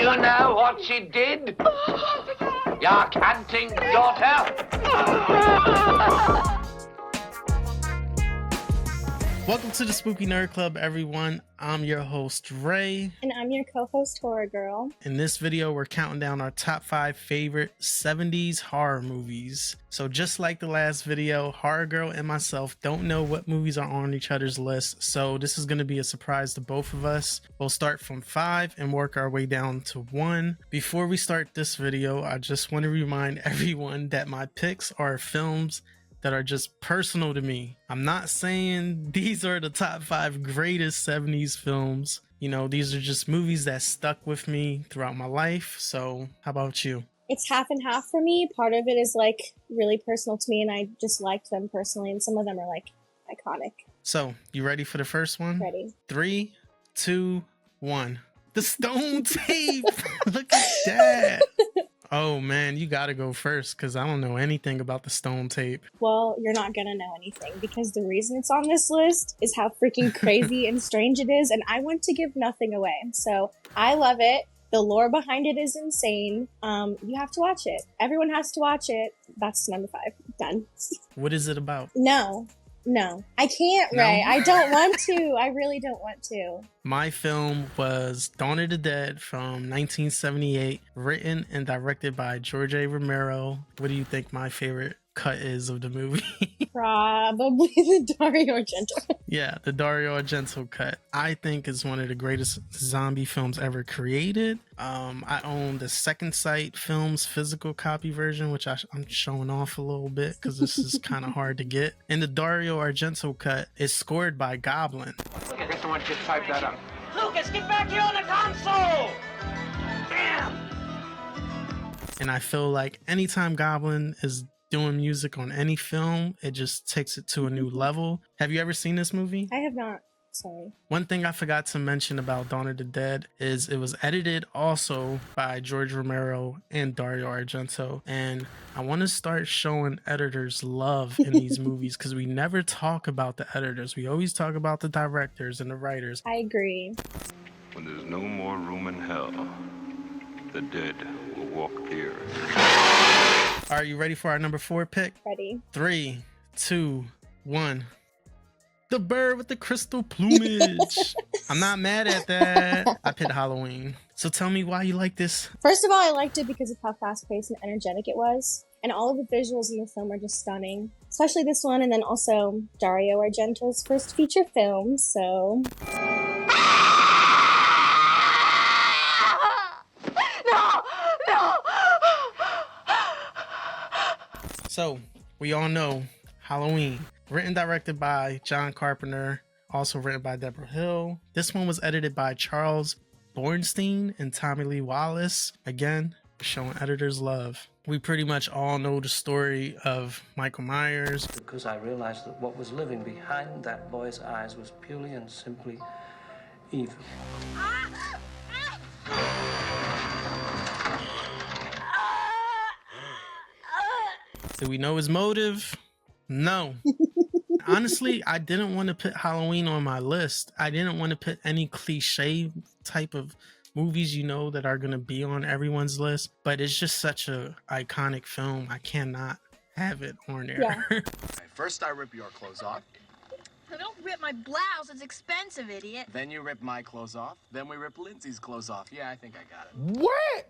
you know what she did? Your canting daughter? Welcome to the Spooky Nerd Club, everyone. I'm your host, Ray. And I'm your co-host, Horror Girl. In this video, we're counting down our top 5 favorite 70s horror movies. So just like the last video, Horror Girl and myself don't know what movies are on each other's list. So this is going to be a surprise to both of us. We'll start from 5 and work our way down to 1. Before we start this video, I just want to remind everyone that my picks are films that are just personal to me. I'm not saying these are the top 5 greatest 70s films. You know, these are just movies that stuck with me throughout my life. So how about you? It's half and half for me. Part of it is like really personal to me and I just liked them personally, and some of them are like iconic. So you ready for the first one? Ready. 3, 2, 1. The Stone Tape. Look at that. Oh man, you gotta go first because I don't know anything about the Stone Tape. Well, you're not gonna know anything because the reason it's on this list is how freaking crazy and strange it is, and I want to give nothing away. So I love it. The lore behind it is insane. You have to watch it. Everyone has to watch it. That's number 5. Done. What is it about? No, I can't, Ray. I don't want to. I really don't want to. My film was Dawn of the Dead from 1978, written and directed by George A. Romero. What do you think my favorite cut is of the movie? Probably the Dario Argento. Yeah, the Dario Argento cut. I think is one of the greatest zombie films ever created. I own the Second Sight Films physical copy version, which I'm showing off a little bit because this is kind of hard to get. And the Dario Argento cut is scored by Goblin. I guess I want you to type that up. Lucas, get back here on the console! Damn! And I feel like anytime Goblin is doing music on any film, it just takes it to a new level. Have you ever seen this movie? I have not. Sorry. One thing I forgot to mention about Dawn of the Dead is it was edited also by George Romero and Dario Argento. And I want to start showing editors love in these movies because we never talk about the editors. We always talk about the directors and the writers. I agree. When there's no more room in hell, the dead will walk the earth. Are you ready for our number 4 pick? Ready. 3, 2, 1. The bird with the crystal plumage. I'm not mad at that. I picked Halloween. So tell me why you like this. First of all, I liked it because of how fast-paced and energetic it was. And all of the visuals in the film are just stunning. Especially this one, and then also Dario Argento's first feature film, so... So, we all know Halloween. Written and directed by John Carpenter. Also written by Deborah Hill. This one was edited by Charles Bornstein and Tommy Lee Wallace. Again, showing editors love. We pretty much all know the story of Michael Myers. Because I realized that what was living behind that boy's eyes was purely and simply evil. Do we know his motive? No. Honestly, I didn't want to put Halloween on my list. I didn't want to put any cliche type of movies, you know, that are going to be on everyone's list. But it's just such a iconic film. I cannot have it on there. Yeah. First I rip your clothes off, Don't rip my blouse. It's expensive, idiot. then you rip my clothes off, then we rip Lindsay's clothes off. Yeah, I think I got it. What?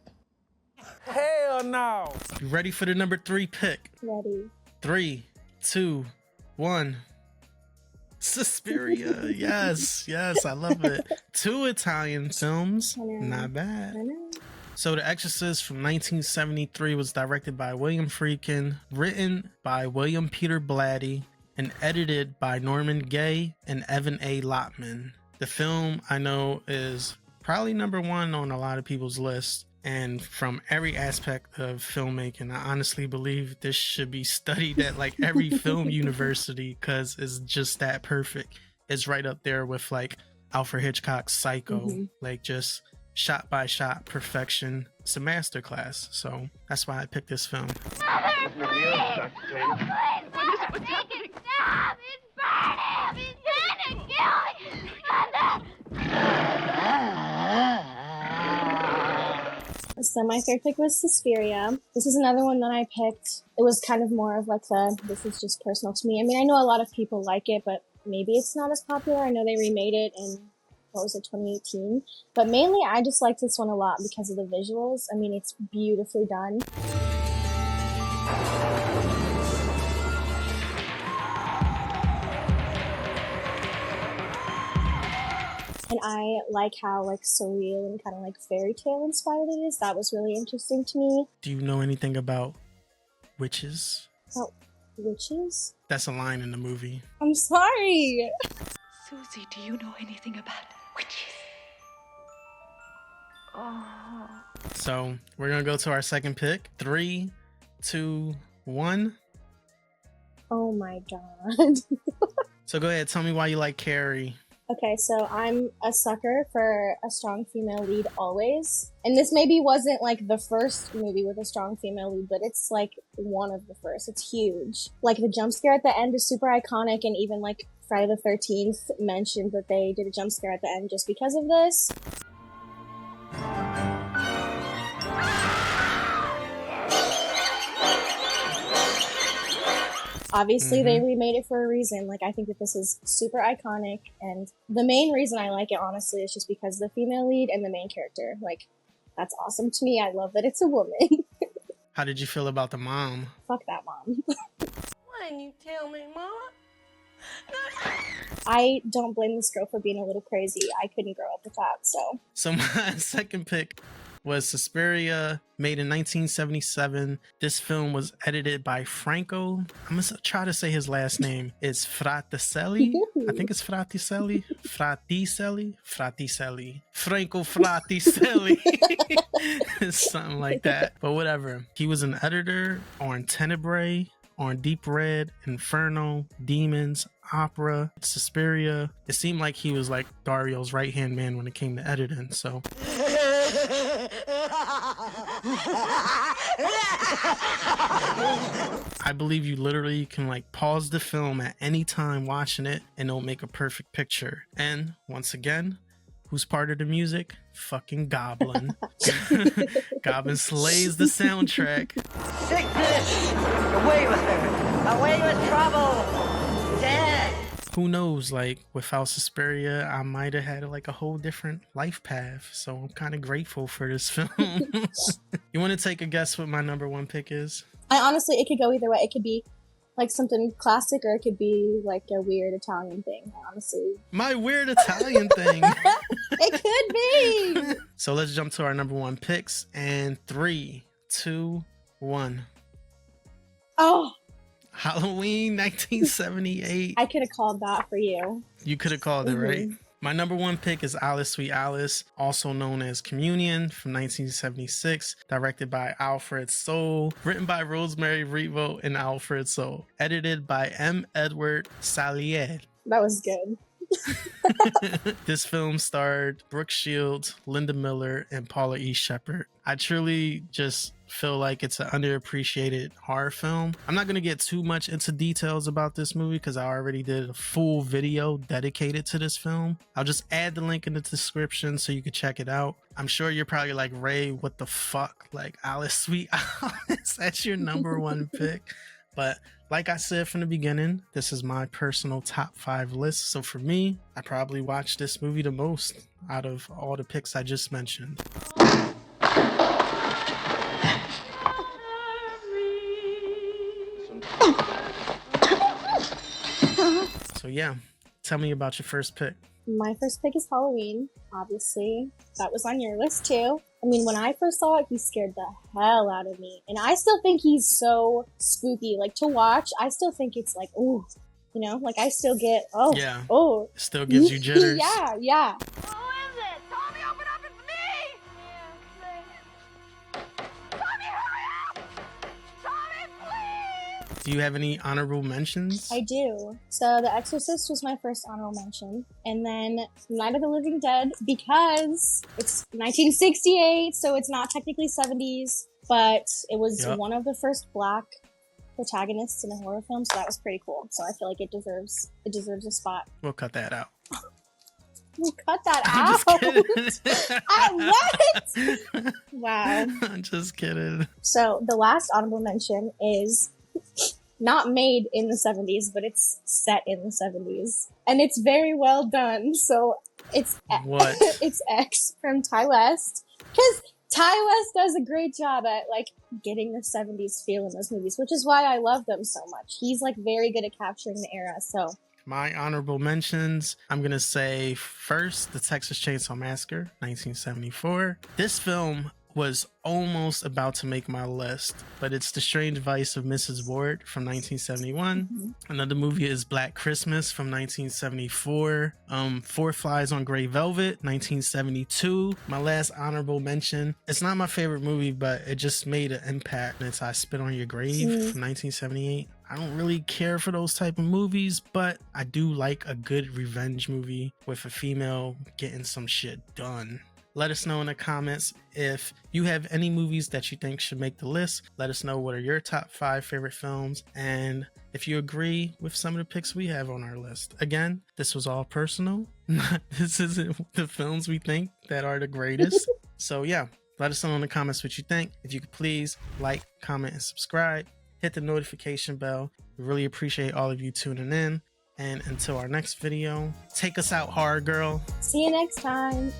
Hell no! You ready for the number 3 pick? Ready. 3, 2, 1. Suspiria. Yes, I love it. 2 Italian films. Not bad. I know. So The Exorcist from 1973 was directed by William Friedkin, written by William Peter Blatty, and edited by Norman Gay and Evan A. Lotman. The film, I know, is probably number 1 on a lot of people's lists. And from every aspect of filmmaking, I honestly believe this should be studied at like every film university because it's just that perfect. It's right up there with like Alfred Hitchcock's Psycho, like just shot by shot perfection. It's a masterclass. So that's why I picked this film. Mother, please! Please! Make it stop! It's burning! He's gonna kill me! Mother! So my third pick was Suspiria. This is another one that I picked. It was kind of more of like this is just personal to me. I mean, I know a lot of people like it, but maybe it's not as popular. I know they remade it in, 2018? But mainly I just liked this one a lot because of the visuals. I mean, it's beautifully done. And I like how like surreal and kind of like fairy tale inspired it is. That was really interesting to me. Do you know anything about witches? Oh, witches? That's a line in the movie. I'm sorry. Susie, do you know anything about witches? Oh. So we're gonna go to our second pick. 3, 2, 1. Oh my god. So go ahead, tell me why you like Carrie. Okay, so I'm a sucker for a strong female lead always. And this maybe wasn't like the first movie with a strong female lead, but it's like one of the first. It's huge. Like the jump scare at the end is super iconic, and even like Friday the 13th mentioned that they did a jump scare at the end just because of this. Obviously, they remade it for a reason. Like, I think that this is super iconic, and the main reason I like it, honestly, is just because the female lead and the main character. Like, that's awesome to me. I love that it's a woman. How did you feel about the mom? Fuck that mom. Why didn't you tell me, Mama? I don't blame this girl for being a little crazy. I couldn't grow up with that, so. So my second pick was Suspiria, made in 1977. This film was edited by Franco. I'm gonna try to say his last name. It's Fraticelli. I think it's Fraticelli. Fraticelli. Franco Fraticelli. It's something like that. But whatever. He was an editor on Tenebrae, on Deep Red, Inferno, Demons, Opera, Suspiria. It seemed like he was like Dario's right-hand man when it came to editing, so. I believe you literally can like pause the film at any time watching it and it'll make a perfect picture. And once again, who's part of the music? Fucking Goblin. Goblin slays the soundtrack. Sickness! Away with her! Away with trouble! Death! Who knows, like without Suspiria, I might have had like a whole different life path. So I'm kind of grateful for this film. You want to take a guess what my number one pick is? I honestly, it could go either way. It could be like something classic, or it could be like a weird Italian thing, honestly. My weird Italian thing. It could be. So let's jump to our number one picks. And 3, 2, 1. Oh, Halloween 1978. I could have called that for you. You could have called it, right? My number one pick is Alice Sweet Alice, also known as Communion, from 1976, directed by Alfred Soule, written by Rosemary Revo and Alfred Soule, edited by M. Edward Salier. That was good. This film starred Brooke Shields, Linda Miller, and Paula E. Shepard. I truly just feel like it's an underappreciated horror film. I'm not going to get too much into details about this movie because I already did a full video dedicated to this film. I'll just add the link in the description so you can check it out. I'm sure you're probably like, Ray, what the fuck? Like Alice Sweet Alice, that's your number one pick. But like I said from the beginning, this is my personal top 5 list. So for me, I probably watched this movie the most out of all the picks I just mentioned. So yeah, tell me about your first pick. My first pick is Halloween, obviously. That was on your list too. I mean, when I first saw it, he scared the hell out of me. And I still think he's so spooky. Like, to watch, I still think it's like, ooh, you know? Like, I still get, oh, yeah. Oh. It still gives you jitters. Yeah, yeah. Who is it? Tommy, open up, it's me! Tommy, hurry up! Tommy, please! Do you have any honorable mentions? I do. So The Exorcist was my first honorable mention. And then Night of the Living Dead, because it's 1968, so it's not technically 70s, but it was one of the first Black protagonists in a horror film, so that was pretty cool. So I feel like it deserves a spot. We'll cut that out. Cut that I'm out. just kidding. What? Wow. I'm just kidding. So the last honorable mention is not made in the 70s, but it's set in the 70s. And it's very well done. So it's What? it's X from Ty West. Because Ty West does a great job at like getting the 70s feel in those movies, which is why I love them so much. He's like very good at capturing the era. So My honorable mentions, I'm going to say first, The Texas Chainsaw Massacre, 1974. This film was almost about to make my list, but it's The Strange Vice of Mrs. Ward from 1971. Another movie is Black Christmas from 1974. Four Flies on Grey Velvet, 1972. My last honorable mention, it's not my favorite movie, but it just made an impact. It's I Spit on Your Grave from 1978. I don't really care for those type of movies, but I do like a good revenge movie with a female getting some shit done. Let us know in the comments if you have any movies that you think should make the list. Let us know what are your top 5 favorite films and if you agree with some of the picks we have on our list. Again, this was all personal. This isn't the films we think that are the greatest. So yeah, let us know in the comments what you think. If you could please like, comment, and subscribe. Hit the notification bell. We really appreciate all of you tuning in. And until our next video, take us out hard, girl. see you next time.